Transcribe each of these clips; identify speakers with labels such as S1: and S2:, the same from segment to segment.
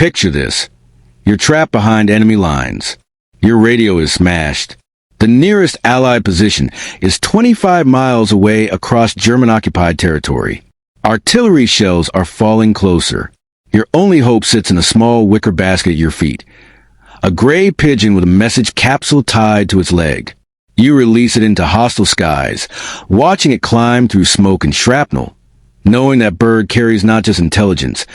S1: Picture this. You're trapped behind enemy lines. Your radio is smashed. The nearest Allied position is 25 miles away across German-occupied territory. Artillery shells are falling closer. Your only hope sits in a small wicker basket at your feet. A gray pigeon with a message capsule tied to its leg. You release it into hostile skies, watching it climb through smoke and shrapnel, knowing that bird carries not just intelligence,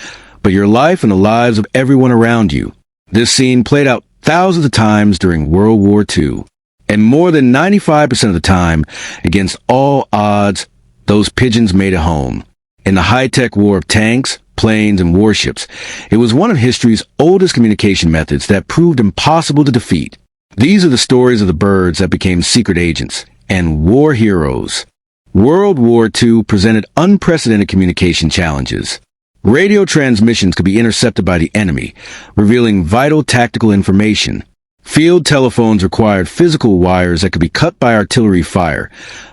S1: but your life and the lives of everyone around you. This scene played out thousands of times during World War II, and more than 95% of the time, against all odds, those pigeons made it home. In the high-tech war of tanks, planes, and warships, it was one of history's oldest communication methods that proved impossible to defeat. These are the stories of the birds that became secret agents and war heroes. World War II presented unprecedented communication challenges. Radio transmissions could be intercepted by the enemy, revealing vital tactical information. Field telephones required physical wires that could be cut by artillery fire,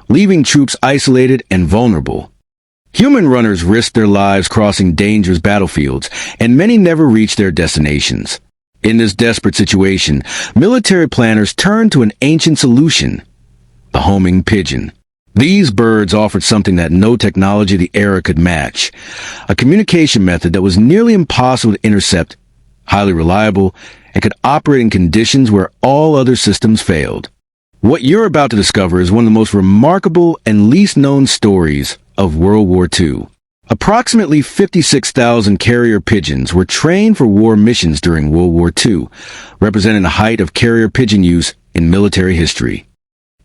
S1: leaving troops isolated and vulnerable. Human runners risked their lives crossing dangerous battlefields, and many never reached their destinations. In this desperate situation, military planners turned to an ancient solution: the homing pigeon. These birds offered something that no technology of the era could match: a communication method that was nearly impossible to intercept, highly reliable, and could operate in conditions where all other systems failed. What you're about to discover is one of the most remarkable and least known stories of World War II. Approximately 56,000 carrier pigeons were trained for war missions during World War II, representing the height of carrier pigeon use in military history.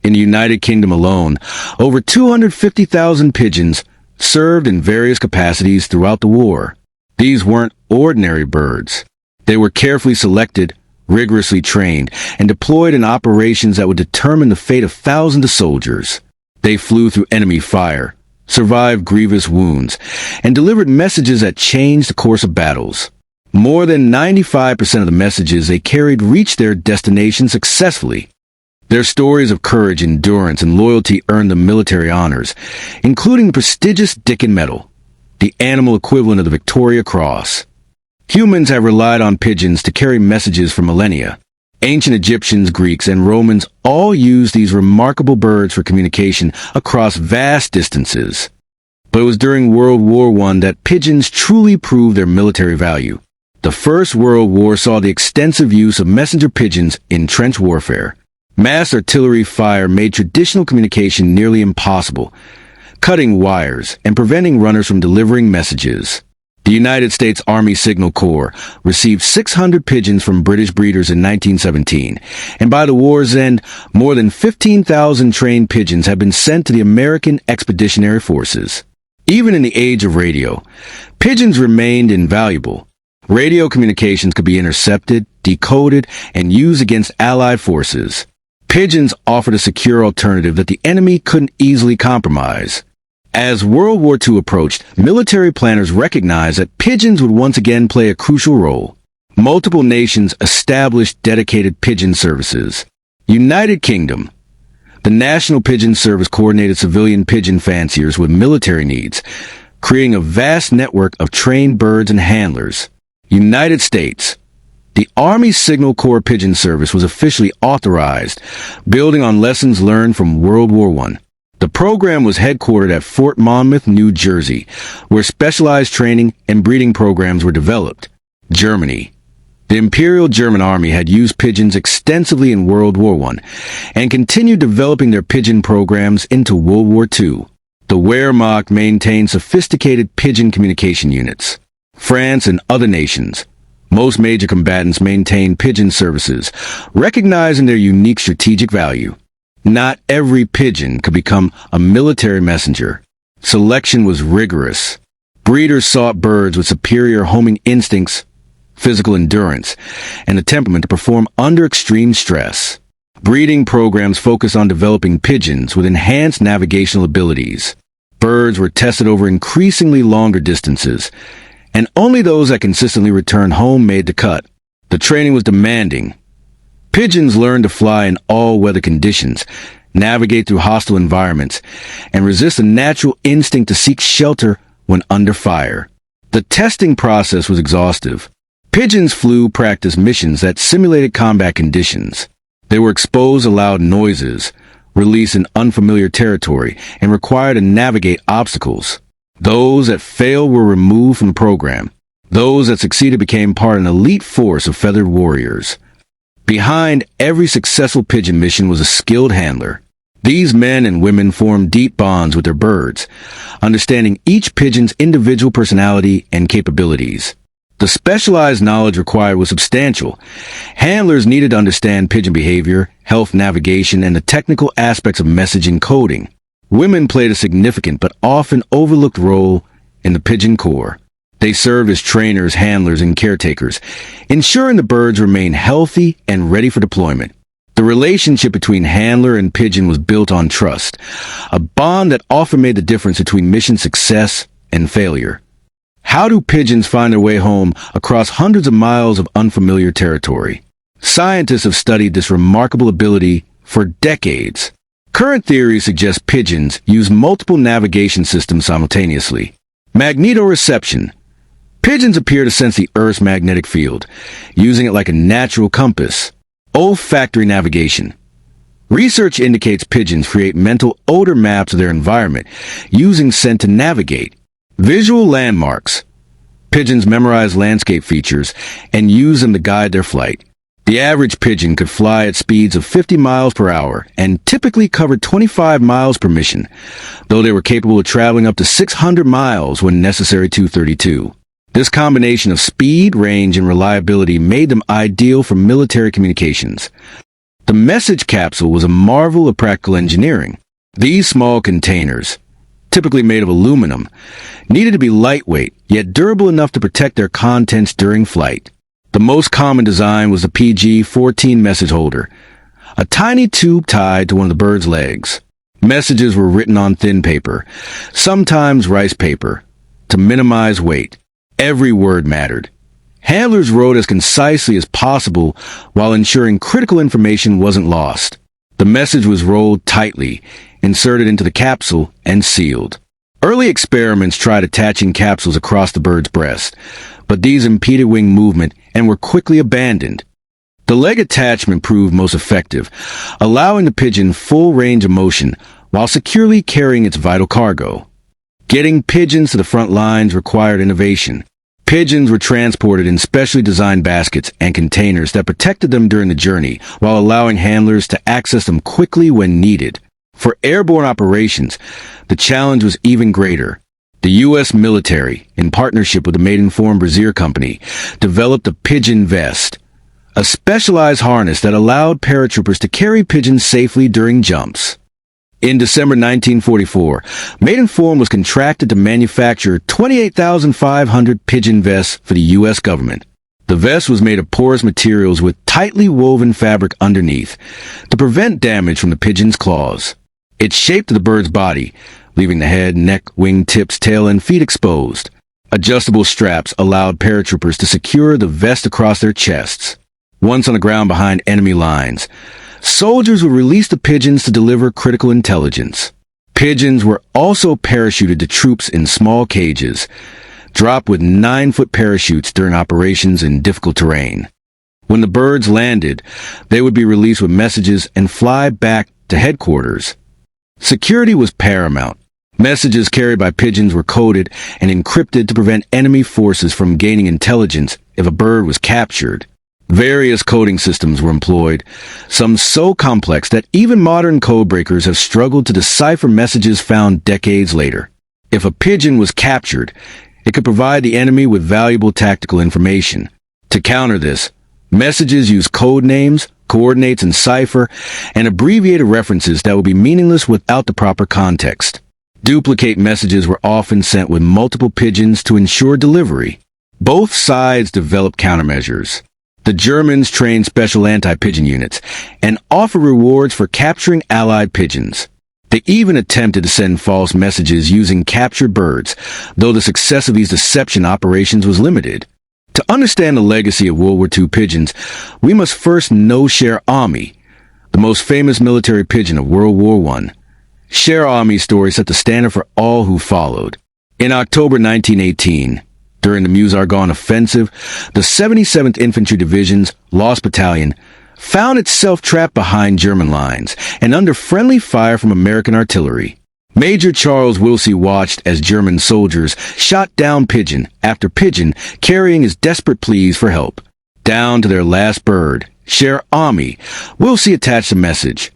S1: In the United Kingdom alone, over 250,000 pigeons served in various capacities throughout the war. These weren't ordinary birds. They were carefully selected, rigorously trained, and deployed in operations that would determine the fate of thousands of soldiers. They flew through enemy fire, survived grievous wounds, and delivered messages that changed the course of battles. More than 95% of the messages they carried reached their destination successfully. Their stories of courage, endurance, and loyalty earned them military honors, including the prestigious Dickin Medal, the animal equivalent of the Victoria Cross. Humans have relied on pigeons to carry messages for millennia. Ancient Egyptians, Greeks, and Romans all used these remarkable birds for communication across vast distances. But it was during World War I that pigeons truly proved their military value. The First World War saw the extensive use of messenger pigeons in trench warfare. Mass artillery fire made traditional communication nearly impossible, cutting wires and preventing runners from delivering messages. The United States Army Signal Corps received 600 pigeons from British breeders in 1917, and by the war's end, more than 15,000 trained pigeons have been sent to the American Expeditionary Forces. Even in the age of radio, pigeons remained invaluable. Radio communications could be intercepted, decoded, and used against Allied forces. Pigeons offered a secure alternative that the enemy couldn't easily compromise. As World War II approached, military planners recognized that pigeons would once again play a crucial role. Multiple nations established dedicated pigeon services. United Kingdom. The National Pigeon Service coordinated civilian pigeon fanciers with military needs, creating a vast network of trained birds and handlers. United States. The Army Signal Corps Pigeon Service was officially authorized, building on lessons learned from World War I. The program was headquartered at Fort Monmouth, New Jersey, where specialized training and breeding programs were developed. Germany. The Imperial German Army had used pigeons extensively in World War I and continued developing their pigeon programs into World War II. The Wehrmacht maintained sophisticated pigeon communication units. France and other nations. Most major combatants maintained pigeon services, recognizing their unique strategic value. Not every pigeon could become a military messenger. Selection was rigorous. Breeders sought birds with superior homing instincts, physical endurance, and the temperament to perform under extreme stress. Breeding programs focused on developing pigeons with enhanced navigational abilities. Birds were tested over increasingly longer distances, and only those that consistently returned home made the cut. The training was demanding. Pigeons learned to fly in all weather conditions, navigate through hostile environments, and resist a natural instinct to seek shelter when under fire. The testing process was exhaustive. Pigeons flew practice missions that simulated combat conditions. They were exposed to loud noises, released in unfamiliar territory, and required to navigate obstacles. Those that failed were removed from the program. Those that succeeded became part of an elite force of feathered warriors. Behind every successful pigeon mission was a skilled handler. These men and women formed deep bonds with their birds, understanding each pigeon's individual personality and capabilities. The specialized knowledge required was substantial. Handlers needed to understand pigeon behavior, health navigation, and the technical aspects of messaging coding. Women played a significant but often overlooked role in the pigeon corps. They served as trainers, handlers, and caretakers, ensuring the birds remained healthy and ready for deployment. The relationship between handler and pigeon was built on trust, a bond that often made the difference between mission success and failure. How do pigeons find their way home across hundreds of miles of unfamiliar territory? Scientists have studied this remarkable ability for decades. Current theories suggest pigeons use multiple navigation systems simultaneously. Magnetoreception. Pigeons appear to sense the Earth's magnetic field, using it like a natural compass. Olfactory navigation. Research indicates pigeons create mental odor maps of their environment, using scent to navigate. Visual landmarks. Pigeons memorize landscape features and use them to guide their flight. The average pigeon could fly at speeds of 50 miles per hour and typically covered 25 miles per mission, though they were capable of traveling up to 600 miles when necessary to 32. This combination of speed, range, and reliability made them ideal for military communications. The message capsule was a marvel of practical engineering. These small containers, typically made of aluminum, needed to be lightweight, yet durable enough to protect their contents during flight. The most common design was the PG-14 message holder, a tiny tube tied to one of the bird's legs. Messages were written on thin paper, sometimes rice paper, to minimize weight. Every word mattered. Handlers wrote as concisely as possible while ensuring critical information wasn't lost. The message was rolled tightly, inserted into the capsule, and sealed. Early experiments tried attaching capsules across the bird's breast, but these impeded wing movement and were quickly abandoned. The leg attachment proved most effective, allowing the pigeon full range of motion while securely carrying its vital cargo. Getting pigeons to the front lines required innovation. Pigeons were transported in specially designed baskets and containers that protected them during the journey, while allowing handlers to access them quickly when needed. For airborne operations, the challenge was even greater. The U.S. military, in partnership with the Maidenform Brazier Company, developed the Pigeon vest, a specialized harness that allowed paratroopers to carry pigeons safely during jumps. In December 1944, Maidenform was contracted to manufacture 28,500 pigeon vests for the U.S. government. The vest was made of porous materials with tightly woven fabric underneath to prevent damage from the pigeon's claws. It shaped the bird's body, leaving the head, neck, wing tips, tail, and feet exposed. Adjustable straps allowed paratroopers to secure the vest across their chests. Once on the ground behind enemy lines, soldiers would release the pigeons to deliver critical intelligence. Pigeons were also parachuted to troops in small cages, dropped with 9-foot parachutes during operations in difficult terrain. When the birds landed, they would be released with messages and fly back to headquarters. Security was paramount. Messages carried by pigeons were coded and encrypted to prevent enemy forces from gaining intelligence if a bird was captured. Various coding systems were employed, some so complex that even modern codebreakers have struggled to decipher messages found decades later. If a pigeon was captured, it could provide the enemy with valuable tactical information. To counter this, messages used code names, coordinates in cipher, and abbreviated references that would be meaningless without the proper context. Duplicate messages were often sent with multiple pigeons to ensure delivery. Both sides developed countermeasures. The Germans trained special anti-pigeon units and offered rewards for capturing Allied pigeons. They even attempted to send false messages using captured birds, though the success of these deception operations was limited. To understand the legacy of World War II pigeons, we must first know Cher, the most famous military pigeon of World War I. Cher's story set the standard for all who followed. In October 1918, During the Meuse-Argonne offensive, the 77th Infantry Division's Lost Battalion found itself trapped behind German lines and under friendly fire from American artillery. Major Charles Wilsey watched as German soldiers shot down Pigeon after Pigeon, carrying his desperate pleas for help. Down to their last bird, Cher Army, Wilsey attached a message.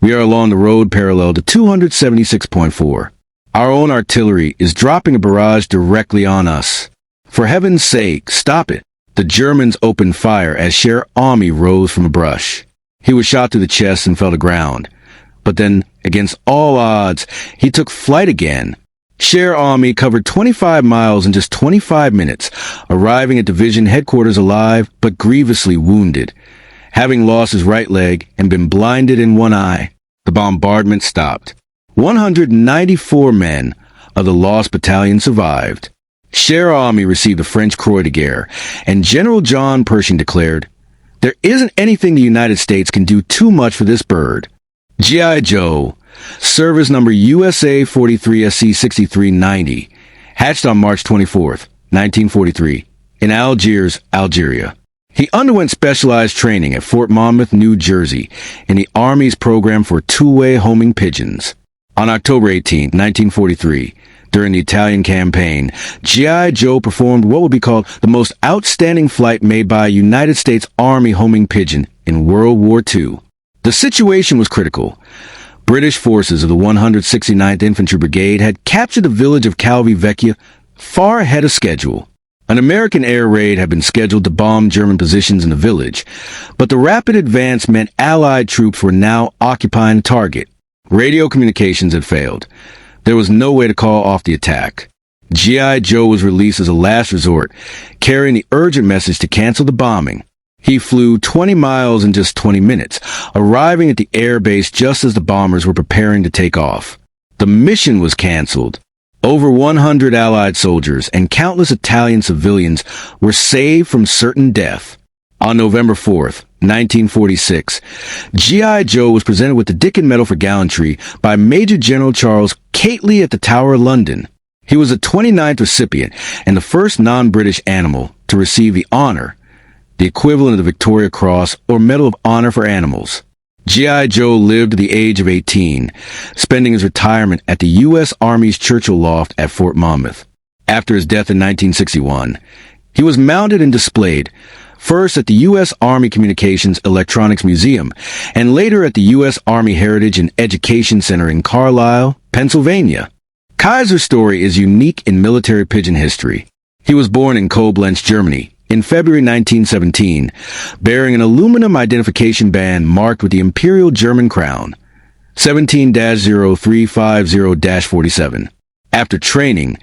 S1: "We are along the road parallel to 276.4. Our own artillery is dropping a barrage directly on us. For heaven's sake, stop it." The Germans opened fire as Cher Army rose from a brush. He was shot through the chest and fell to ground. But then, against all odds, he took flight again. Cher Army covered 25 miles in just 25 minutes, arriving at division headquarters alive but grievously wounded. Having lost his right leg and been blinded in one eye, the bombardment stopped. 194 men of the Lost Battalion survived. Cher Army received the French Croix de Guerre, and General John Pershing declared, "There isn't anything the United States can do too much for this bird." G.I. Joe, service number USA 43 SC 6390, hatched on March 24, 1943, in Algiers, Algeria. He underwent specialized training at Fort Monmouth, New Jersey, in the Army's program for two-way homing pigeons. On October 18, 1943, during the Italian campaign, G.I. Joe performed what would be called the most outstanding flight made by a United States Army homing pigeon in World War II. The situation was critical. British forces of the 169th Infantry Brigade had captured the village of Calvi Vecchia far ahead of schedule. An American air raid had been scheduled to bomb German positions in the village, but the rapid advance meant Allied troops were now occupying the target. Radio communications had failed. There was no way to call off the attack. G.I. Joe was released as a last resort, carrying the urgent message to cancel the bombing. He flew 20 miles in just 20 minutes, arriving at the air base just as the bombers were preparing to take off. The mission was canceled. Over 100 Allied soldiers and countless Italian civilians were saved from certain death. On November 4th, 1946, G.I. Joe was presented with the Dickin Medal for Gallantry by Major General Charles Cately at the Tower of London. He was the 29th recipient and the first non-British animal to receive the honor, the equivalent of the Victoria Cross or Medal of Honor for Animals. G.I. Joe lived to the age of 18, spending his retirement at the U.S. Army's Churchill Loft at Fort Monmouth. After his death in 1961, he was mounted and displayed, first at the U.S. Army Communications Electronics Museum, and later at the U.S. Army Heritage and Education Center in Carlisle, Pennsylvania. Kaiser's story is unique in military pigeon history. He was born in Koblenz, Germany, in February 1917, bearing an aluminum identification band marked with the Imperial German crown, 17-0350-47. After training,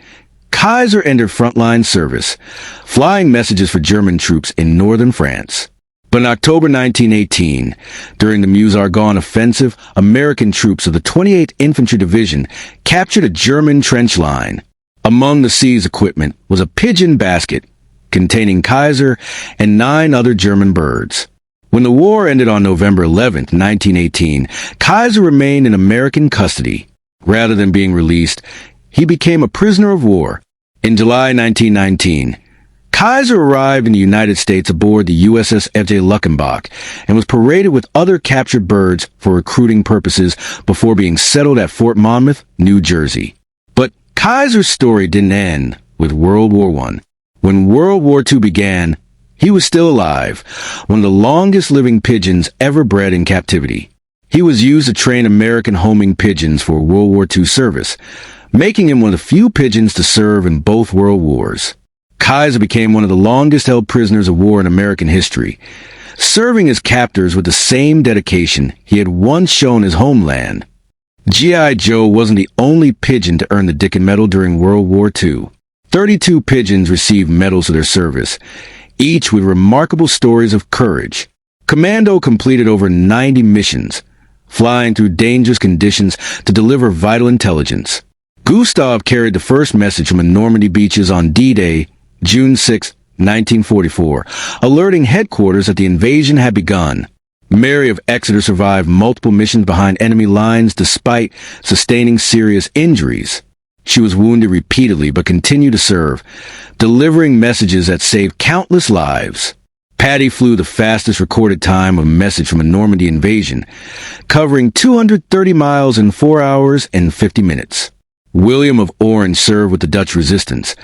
S1: Kaiser entered frontline service, flying messages for German troops in northern France. But in October 1918, during the Meuse-Argonne offensive, American troops of the 28th Infantry Division captured a German trench line. Among the seized equipment was a pigeon basket containing Kaiser and 9 other German birds. When the war ended on November 11, 1918, Kaiser remained in American custody. Rather than being released, he became a prisoner of war. In July 1919, Kaiser arrived in the United States aboard the USS F.J. Luckenbach and was paraded with other captured birds for recruiting purposes before being settled at Fort Monmouth, New Jersey. But Kaiser's story didn't end with World War I. When World War II began, he was still alive, one of the longest-living pigeons ever bred in captivity. He was used to train American homing pigeons for World War II service, making him one of the few pigeons to serve in both World Wars. Kaiser became one of the longest-held prisoners of war in American history, serving his captors with the same dedication he had once shown his homeland. G.I. Joe wasn't the only pigeon to earn the Dickin Medal during World War II. 32 pigeons received medals for their service, each with remarkable stories of courage. Commando completed over 90 missions, flying through dangerous conditions to deliver vital intelligence. Gustav carried the first message from the Normandy beaches on D-Day, June 6, 1944, alerting headquarters that the invasion had begun. Mary of Exeter survived multiple missions behind enemy lines despite sustaining serious injuries. She was wounded repeatedly but continued to serve, delivering messages that saved countless lives. Patty flew the fastest recorded time of a message from a Normandy invasion, covering 230 miles in 4 hours and 50 minutes. William of Orange served with the Dutch resistance,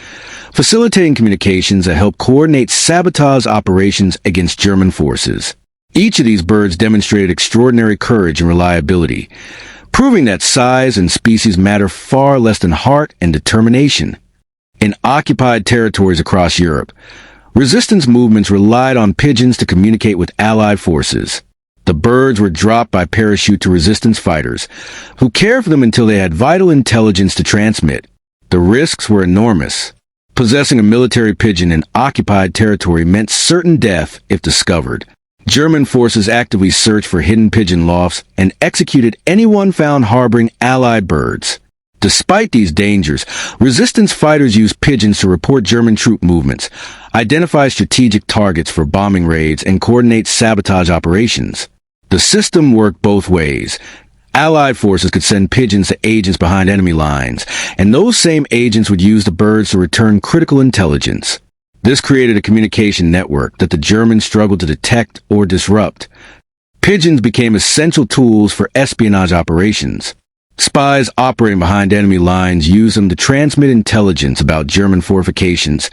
S1: facilitating communications that helped coordinate sabotage operations against German forces. Each of these birds demonstrated extraordinary courage and reliability, proving that size and species matter far less than heart and determination. In occupied territories across Europe, resistance movements relied on pigeons to communicate with Allied forces. The birds were dropped by parachute to resistance fighters, who cared for them until they had vital intelligence to transmit. The risks were enormous. Possessing a military pigeon in occupied territory meant certain death if discovered. German forces actively searched for hidden pigeon lofts and executed anyone found harboring Allied birds. Despite these dangers, resistance fighters used pigeons to report German troop movements, identify strategic targets for bombing raids, and coordinate sabotage operations. The system worked both ways. Allied forces could send pigeons to agents behind enemy lines, and those same agents would use the birds to return critical intelligence. This created a communication network that the Germans struggled to detect or disrupt. Pigeons became essential tools for espionage operations. Spies operating behind enemy lines used them to transmit intelligence about German fortifications,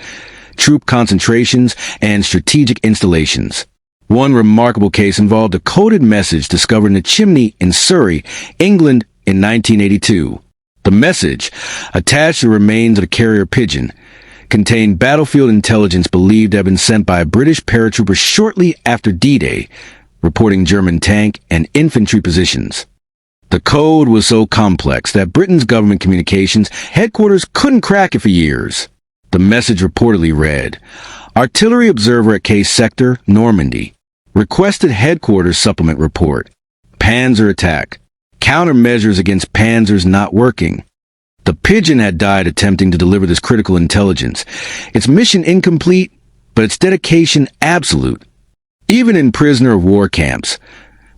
S1: troop concentrations, and strategic installations. One remarkable case involved a coded message discovered in a chimney in Surrey, England, in 1982. The message, attached to the remains of a carrier pigeon, contained battlefield intelligence believed to have been sent by a British paratrooper shortly after D-Day, reporting German tank and infantry positions. The code was so complex that Britain's government communications headquarters couldn't crack it for years. The message reportedly read, "Artillery observer at K Sector, Normandy. Requested headquarters supplement report. Panzer attack. Countermeasures against panzers not working." The pigeon had died attempting to deliver this critical intelligence. Its mission incomplete, but its dedication absolute. Even in prisoner of war camps,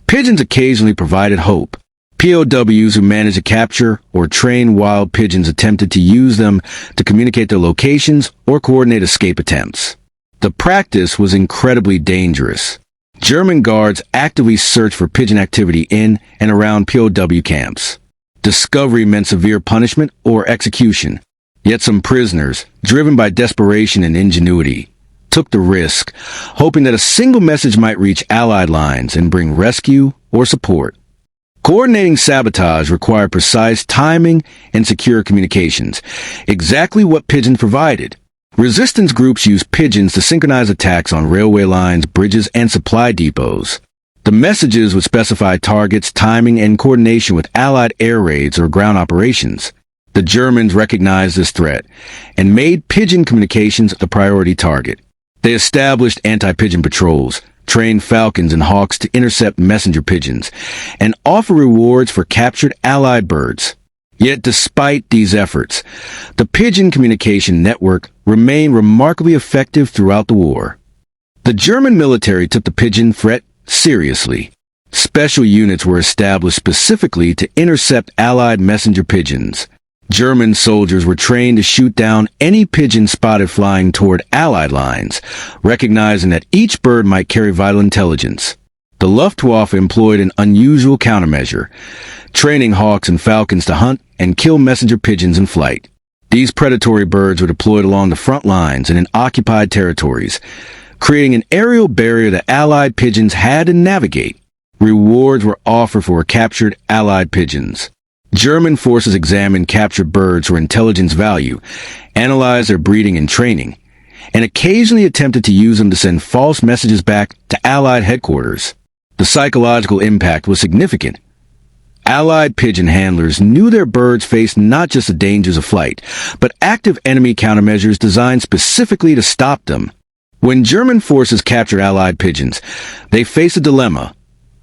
S1: pigeons occasionally provided hope. POWs who managed to capture or train wild pigeons attempted to use them to communicate their locations or coordinate escape attempts. The practice was incredibly dangerous. German guards actively searched for pigeon activity in and around POW camps. Discovery meant severe punishment or execution. Yet some prisoners, driven by desperation and ingenuity, took the risk, hoping that a single message might reach Allied lines and bring rescue or support. Coordinating sabotage required precise timing and secure communications, exactly what pigeons provided. Resistance groups used pigeons to synchronize attacks on railway lines, bridges, and supply depots. The messages would specify targets, timing, and coordination with Allied air raids or ground operations. The Germans recognized this threat and made pigeon communications the priority target. They established anti-pigeon patrols, trained Falcons and Hawks to intercept messenger pigeons, and offer rewards for captured Allied birds. Yet despite these efforts, the pigeon communication network remained remarkably effective throughout the war. The German military took the pigeon threat seriously. Special units were established specifically to intercept Allied messenger pigeons. German soldiers were trained to shoot down any pigeon spotted flying toward Allied lines, recognizing that each bird might carry vital intelligence. The Luftwaffe employed an unusual countermeasure, training hawks and falcons to hunt and kill messenger pigeons in flight. These predatory birds were deployed along the front lines and in occupied territories, creating an aerial barrier that Allied pigeons had to navigate. Rewards were offered for captured Allied pigeons. German forces examined captured birds for intelligence value, analyzed their breeding and training, and occasionally attempted to use them to send false messages back to Allied headquarters. The psychological impact was significant. Allied pigeon handlers knew their birds faced not just the dangers of flight, but active enemy countermeasures designed specifically to stop them. When German forces captured Allied pigeons, they faced a dilemma.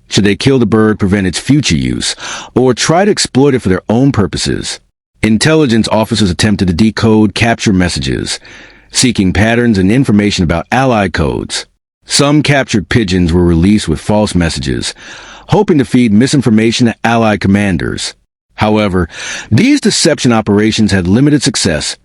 S1: Should they kill the bird, prevent its future use, or try to exploit it for their own purposes? Intelligence officers attempted to decode capture messages, seeking patterns and information about Allied codes. Some captured pigeons were released with false messages, hoping to feed misinformation to Allied commanders. However, these deception operations had limited success.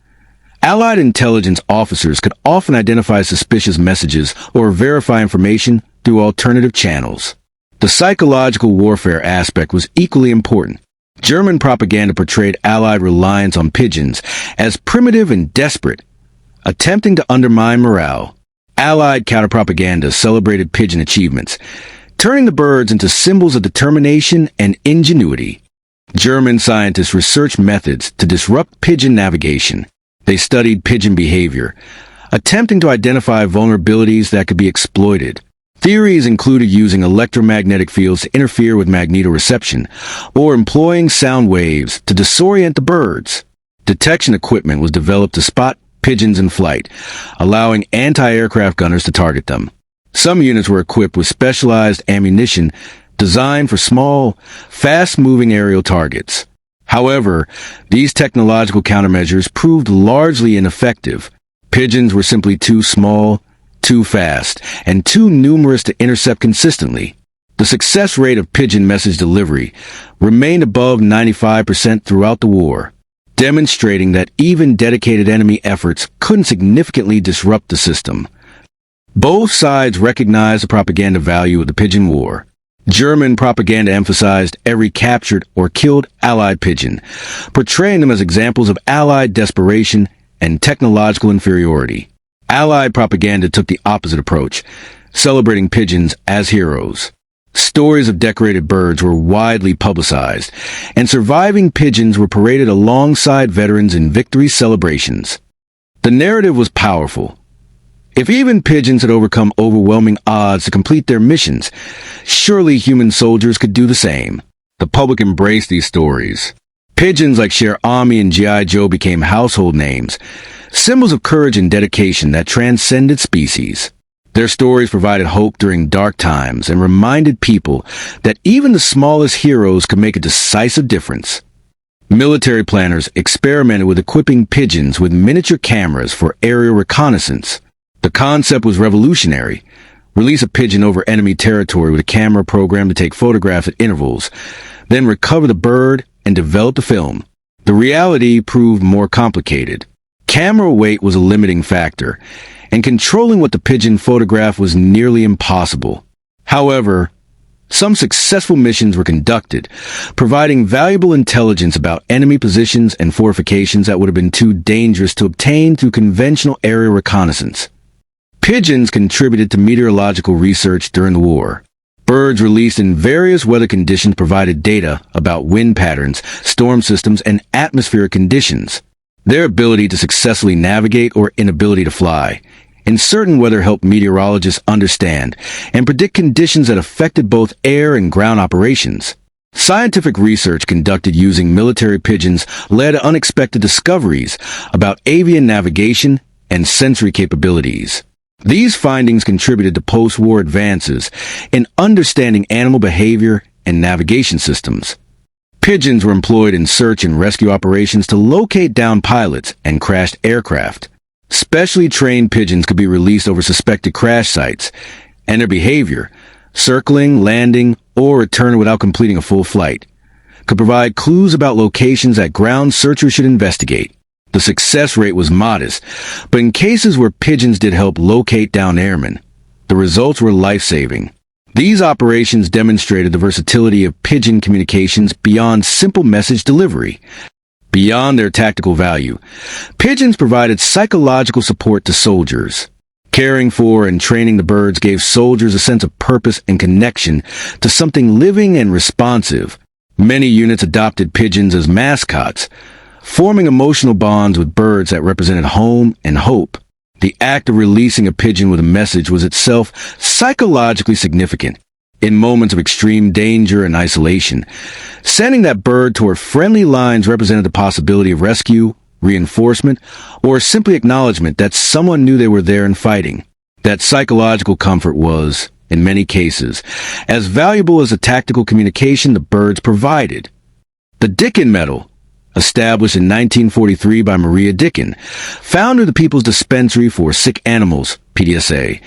S1: Allied intelligence officers could often identify suspicious messages or verify information through alternative channels. The psychological warfare aspect was equally important. German propaganda portrayed Allied reliance on pigeons as primitive and desperate, attempting to undermine morale. Allied counterpropaganda celebrated pigeon achievements, turning the birds into symbols of determination and ingenuity. German scientists researched methods to disrupt pigeon navigation. They studied pigeon behavior, attempting to identify vulnerabilities that could be exploited. Theories included using electromagnetic fields to interfere with magnetoreception, or employing sound waves to disorient the birds. Detection equipment was developed to spot pigeons in flight, allowing anti-aircraft gunners to target them. Some units were equipped with specialized ammunition designed for small, fast-moving aerial targets. However, these technological countermeasures proved largely ineffective. Pigeons were simply too small, too fast, and too numerous to intercept consistently. The success rate of pigeon message delivery remained above 95% throughout the war, demonstrating that even dedicated enemy efforts couldn't significantly disrupt the system. Both sides recognized the propaganda value of the pigeon war. German propaganda emphasized every captured or killed Allied pigeon, portraying them as examples of Allied desperation and technological inferiority. Allied propaganda took the opposite approach, celebrating pigeons as heroes. Stories of decorated birds were widely publicized, and surviving pigeons were paraded alongside veterans in victory celebrations. The narrative was powerful. If even pigeons had overcome overwhelming odds to complete their missions, surely human soldiers could do the same. The public embraced these stories. Pigeons like Cher and G.I. Joe became household names, symbols of courage and dedication that transcended species. Their stories provided hope during dark times and reminded people that even the smallest heroes could make a decisive difference. Military planners experimented with equipping pigeons with miniature cameras for aerial reconnaissance. The concept was revolutionary. Release a pigeon over enemy territory with a camera program to take photographs at intervals, then recover the bird and develop the film. The reality proved more complicated. Camera weight was a limiting factor, and controlling what the pigeon photographed was nearly impossible. However, some successful missions were conducted, providing valuable intelligence about enemy positions and fortifications that would have been too dangerous to obtain through conventional aerial reconnaissance. Pigeons contributed to meteorological research during the war. Birds released in various weather conditions provided data about wind patterns, storm systems, and atmospheric conditions. Their ability to successfully navigate or inability to fly in certain weather helped meteorologists understand and predict conditions that affected both air and ground operations. Scientific research conducted using military pigeons led to unexpected discoveries about avian navigation and sensory capabilities. These findings contributed to post-war advances in understanding animal behavior and navigation systems. Pigeons were employed in search and rescue operations to locate downed pilots and crashed aircraft. Specially trained pigeons could be released over suspected crash sites, and their behavior, circling, landing, or returning without completing a full flight, could provide clues about locations that ground searchers should investigate. The success rate was modest, but in cases where pigeons did help locate downed airmen, the results were life-saving. These operations demonstrated the versatility of pigeon communications beyond simple message delivery. Beyond their tactical value, pigeons provided psychological support to soldiers. Caring for and training the birds gave soldiers a sense of purpose and connection to something living and responsive. Many units adopted pigeons as mascots, forming emotional bonds with birds that represented home and hope. The act of releasing a pigeon with a message was itself psychologically significant. In moments of extreme danger and isolation, sending that bird toward friendly lines represented the possibility of rescue, reinforcement, or simply acknowledgement that someone knew they were there and fighting. That psychological comfort was, in many cases, as valuable as the tactical communication the birds provided. The Dickin Medal, established in 1943 by Maria Dickin, founder of the People's Dispensary for Sick Animals, PDSA,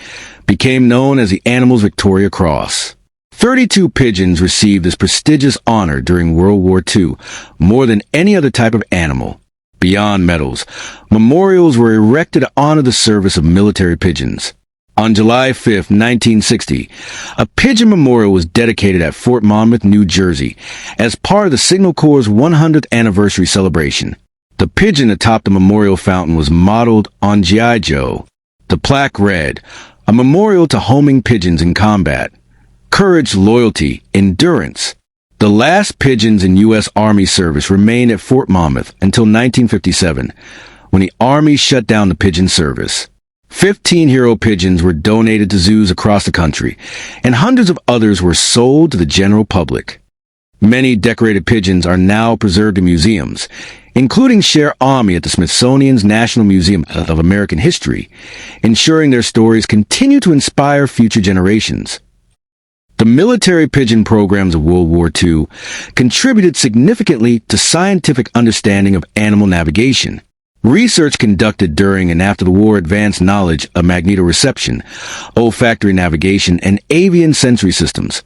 S1: became known as the Animals Victoria Cross. 32 pigeons received this prestigious honor during World War II, more than any other type of animal. Beyond medals, memorials were erected to honor the service of military pigeons. On July 5, 1960, a pigeon memorial was dedicated at Fort Monmouth, New Jersey, as part of the Signal Corps' 100th anniversary celebration. The pigeon atop the memorial fountain was modeled on G.I. Joe. The plaque read, "A memorial to homing pigeons in combat. Courage, loyalty, endurance." The last pigeons in U.S. Army service remained at Fort Monmouth until 1957, when the Army shut down the pigeon service. 15 hero pigeons were donated to zoos across the country, and hundreds of others were sold to the general public. Many decorated pigeons are now preserved in museums, including Cher at the Smithsonian's National Museum of American History, ensuring their stories continue to inspire future generations. The military pigeon programs of World War II contributed significantly to scientific understanding of animal navigation. Research conducted during and after the war advanced knowledge of magnetoreception, olfactory navigation, and avian sensory systems,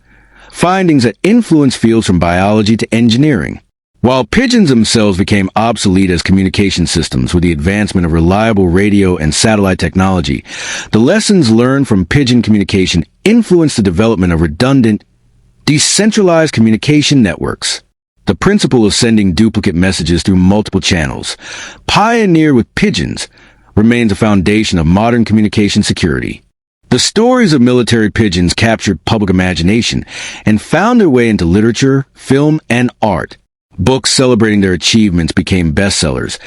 S1: findings that influenced fields from biology to engineering. While pigeons themselves became obsolete as communication systems with the advancement of reliable radio and satellite technology, the lessons learned from pigeon communication influenced the development of redundant, decentralized communication networks. The principle of sending duplicate messages through multiple channels, pioneered with pigeons, remains a foundation of modern communication security. The stories of military pigeons captured public imagination and found their way into literature, film, and art. Books celebrating their achievements became bestsellers,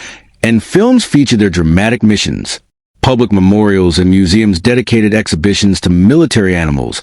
S1: and films featured their dramatic missions. Public memorials and museums dedicated exhibitions to military animals,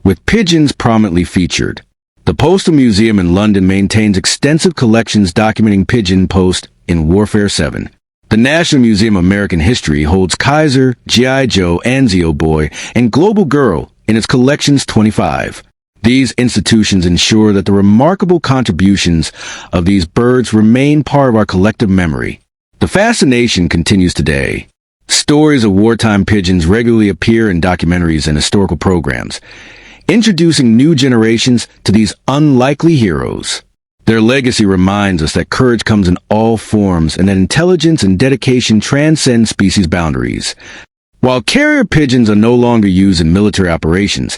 S1: with pigeons prominently featured. The Postal Museum in London maintains extensive collections documenting pigeon post in Warfare 7. The National Museum of American History holds Kaiser, G.I. Joe, Anzio Boy, and Global Girl in its collections 25. These institutions ensure that the remarkable contributions of these birds remain part of our collective memory. The fascination continues today. Stories of wartime pigeons regularly appear in documentaries and historical programs, introducing new generations to these unlikely heroes. Their legacy reminds us that courage comes in all forms and that intelligence and dedication transcend species boundaries. While carrier pigeons are no longer used in military operations,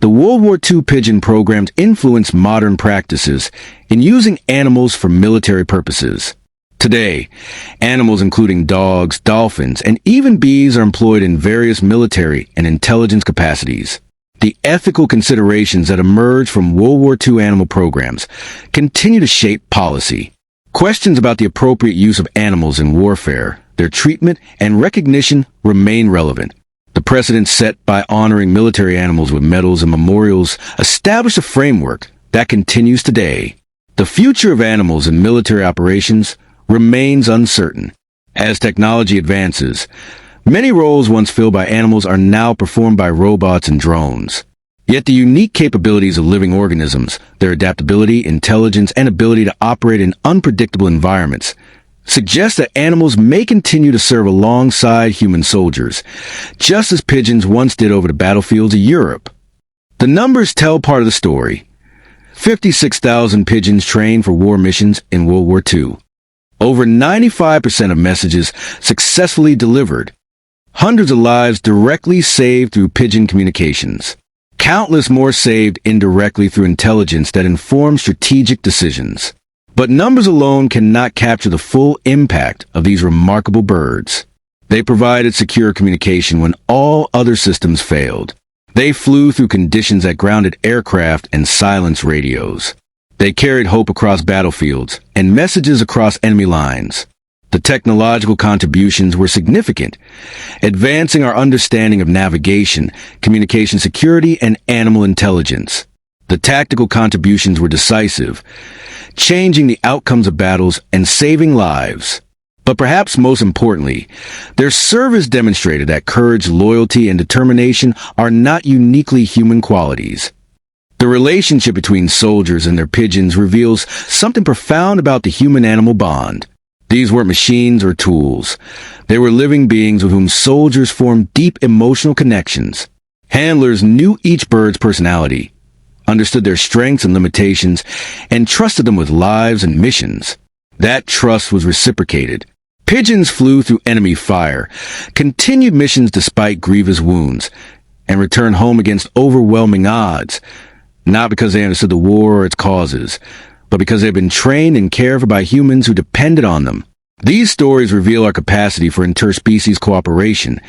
S1: the World War II pigeon programs influenced modern practices in using animals for military purposes. Today, animals including dogs, dolphins, and even bees are employed in various military and intelligence capacities. The ethical considerations that emerge from World War II animal programs continue to shape policy. Questions about the appropriate use of animals in warfare, their treatment, and recognition remain relevant. The precedent set by honoring military animals with medals and memorials established a framework that continues today. The future of animals in military operations remains uncertain. As technology advances, many roles once filled by animals are now performed by robots and drones. Yet the unique capabilities of living organisms, their adaptability, intelligence, and ability to operate in unpredictable environments suggests that animals may continue to serve alongside human soldiers, just as pigeons once did over the battlefields of Europe. The numbers tell part of the story. 56,000 pigeons trained for war missions in World War II. Over 95% of messages successfully delivered. Hundreds of lives directly saved through pigeon communications. Countless more saved indirectly through intelligence that informs strategic decisions. But numbers alone cannot capture the full impact of these remarkable birds. They provided secure communication when all other systems failed. They flew through conditions that grounded aircraft and silenced radios. They carried hope across battlefields and messages across enemy lines. The technological contributions were significant, advancing our understanding of navigation, communication security, and animal intelligence. The tactical contributions were decisive, changing the outcomes of battles and saving lives. But perhaps most importantly, their service demonstrated that courage, loyalty, and determination are not uniquely human qualities. The relationship between soldiers and their pigeons reveals something profound about the human-animal bond. These weren't machines or tools. They were living beings with whom soldiers formed deep emotional connections. Handlers knew each bird's personality, understood their strengths and limitations, and trusted them with lives and missions. That trust was reciprocated. Pigeons flew through enemy fire, continued missions despite grievous wounds, and returned home against overwhelming odds, not because they understood the war or its causes, but because they had been trained and cared for by humans who depended on them. These stories reveal our capacity for interspecies cooperation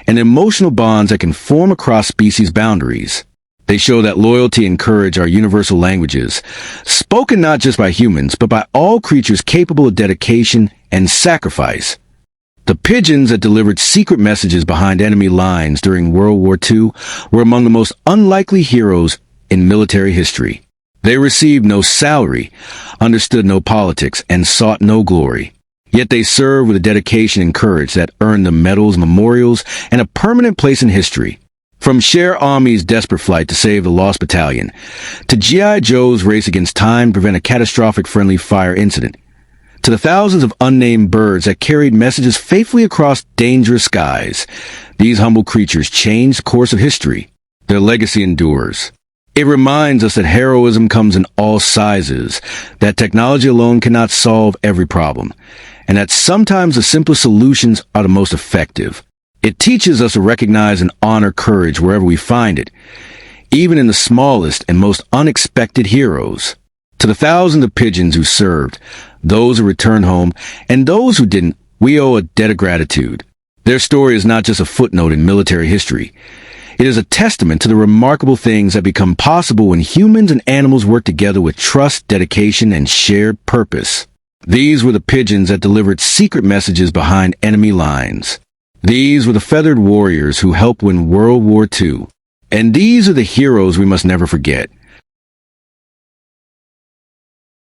S1: and emotional bonds that can form across species boundaries. They show that loyalty and courage are universal languages, spoken not just by humans, but by all creatures capable of dedication and sacrifice. The pigeons that delivered secret messages behind enemy lines during World War II were among the most unlikely heroes in military history. They received no salary, understood no politics, and sought no glory. Yet they served with a dedication and courage that earned them medals, memorials, and a permanent place in history. From Cher Army's desperate flight to save the Lost Battalion, to G.I. Joe's race against time to prevent a catastrophic friendly fire incident, to the thousands of unnamed birds that carried messages faithfully across dangerous skies, these humble creatures changed the course of history. Their legacy endures. It reminds us that heroism comes in all sizes, that technology alone cannot solve every problem, and that sometimes the simplest solutions are the most effective. It teaches us to recognize and honor courage wherever we find it, even in the smallest and most unexpected heroes. To the thousands of pigeons who served, those who returned home, and those who didn't, we owe a debt of gratitude. Their story is not just a footnote in military history. It is a testament to the remarkable things that become possible when humans and animals work together with trust, dedication, and shared purpose. These were the pigeons that delivered secret messages behind enemy lines. These were the feathered warriors who helped win World War II. And these are the heroes we must never forget.